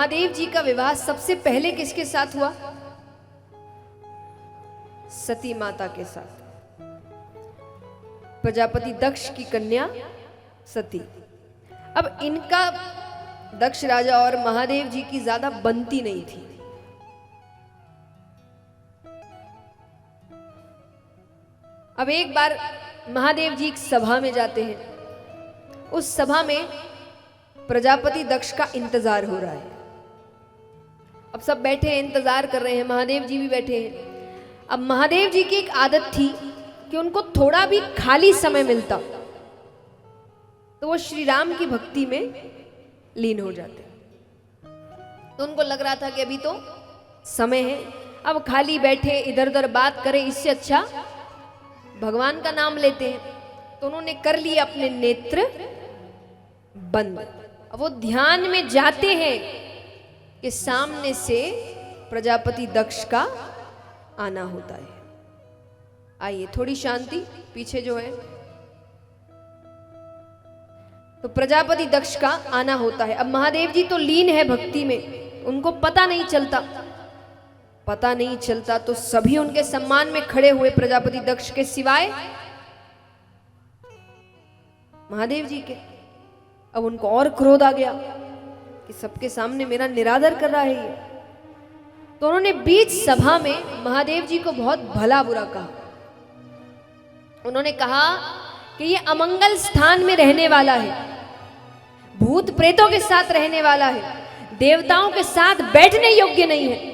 महादेव जी का विवाह सबसे पहले किसके साथ हुआ? सती माता के साथ, प्रजापति दक्ष की कन्या सती। अब इनका दक्ष राजा और महादेव जी की ज्यादा बनती नहीं थी। अब एक बार महादेव जी एक सभा में जाते हैं। उस सभा में प्रजापति दक्ष का इंतजार हो रहा है। अब सब बैठे हैं, इंतजार कर रहे हैं, महादेव जी भी बैठे हैं। अब महादेव जी की एक आदत थी कि उनको थोड़ा भी खाली समय मिलता तो वो श्री राम की भक्ति में लीन हो जाते। तो उनको लग रहा था कि अभी तो समय है, अब खाली बैठे इधर उधर बात करें, इससे अच्छा भगवान का नाम लेते हैं। तो उन्होंने कर लिए अपने नेत्र बंद। अब वो ध्यान में जाते हैं कि सामने से प्रजापति दक्ष का आना होता है। आइए थोड़ी शांति, पीछे जो है। तो प्रजापति दक्ष का आना होता है। अब महादेव जी तो लीन है भक्ति में, उनको पता नहीं चलता तो सभी उनके सम्मान में खड़े हुए, प्रजापति दक्ष के सिवाय महादेव जी के। अब उनको और क्रोध आ गया कि सबके सामने मेरा निरादर कर रहा है ये। तो उन्होंने बीच सभा में महादेव जी को बहुत भला बुरा कहा। उन्होंने कहा कि ये अमंगल स्थान में रहने वाला है, भूत प्रेतों के साथ रहने वाला है, देवताओं के साथ बैठने योग्य नहीं है।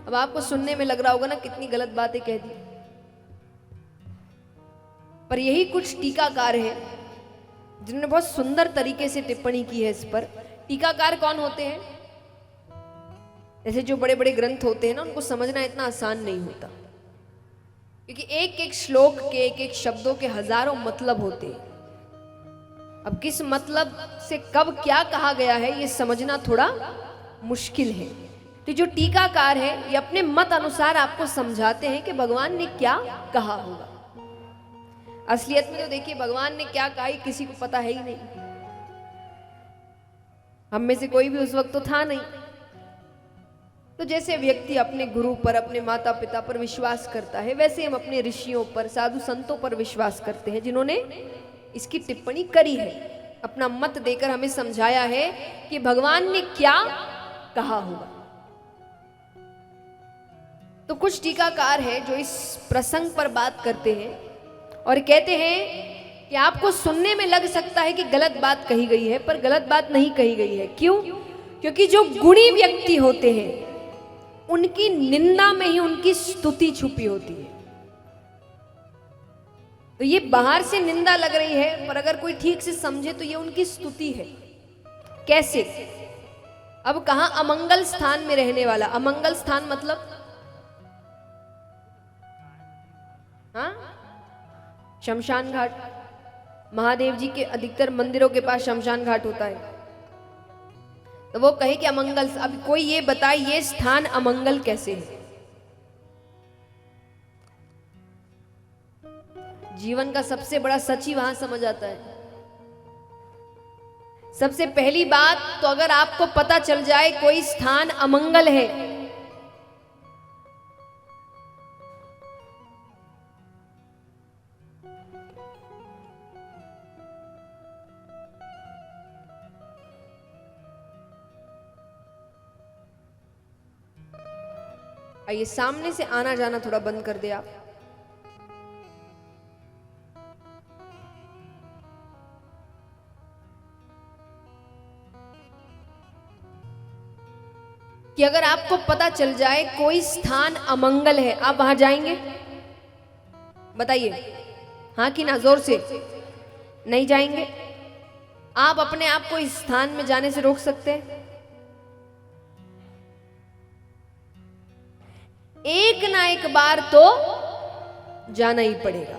अब आपको सुनने में लग रहा होगा ना कितनी गलत बातें कह दी, पर यही कुछ टीकाकार है जिन्होंने बहुत सुंदर तरीके से टिप्पणी की है इस पर। टीकाकार कौन होते हैं? जैसे जो बड़े बड़े ग्रंथ होते हैं ना, उनको समझना इतना आसान नहीं होता, क्योंकि एक एक श्लोक के, एक एक शब्दों के हजारों मतलब होते हैं। अब किस मतलब से कब क्या कहा गया है ये समझना थोड़ा मुश्किल है। तो जो टीकाकार है ये अपने मत अनुसार आपको समझाते हैं कि भगवान ने क्या कहा होगा। असलियत में तो देखिए भगवान ने क्या कहा किसी को पता है ही नहीं। हम में से कोई भी उस वक्त तो था नहीं। तो जैसे व्यक्ति अपने गुरु पर, अपने माता पिता पर विश्वास करता है, वैसे हम अपने ऋषियों पर, साधु संतों पर विश्वास करते हैं जिन्होंने इसकी टिप्पणी करी है, अपना मत देकर हमें समझाया है कि भगवान ने क्या कहा होगा। तो कुछ टीकाकार है जो इस प्रसंग पर बात करते हैं और कहते हैं कि आपको सुनने में लग सकता है कि गलत बात कही गई है, पर गलत बात नहीं कही गई है। क्यों? क्योंकि जो गुणी व्यक्ति होते हैं उनकी निंदा में ही उनकी स्तुति छुपी होती है। तो ये बाहर से निंदा लग रही है, पर अगर कोई ठीक से समझे तो ये उनकी स्तुति है। कैसे? अब कहा अमंगल स्थान में रहने वाला। अमंगल स्थान मतलब हाँ, शमशान घाट। महादेव जी के अधिकतर मंदिरों के पास शमशान घाट होता है। तो वो कहे कि अमंगल, अब कोई ये बताए ये स्थान अमंगल कैसे है? जीवन का सबसे बड़ा सच ही वहां समझ आता है। सबसे पहली बात तो अगर आपको पता चल जाए कोई स्थान अमंगल है, आइए सामने से आना जाना थोड़ा बंद कर दे आप। कि अगर आपको पता चल जाए कोई स्थान अमंगल है, आप वहां जाएंगे? बताइए हाँ कि ना, जोर से। नहीं जाएंगे? आप अपने आप को इस स्थान में जाने से रोक सकते हैं? एक ना एक बार तो जाना ही पड़ेगा।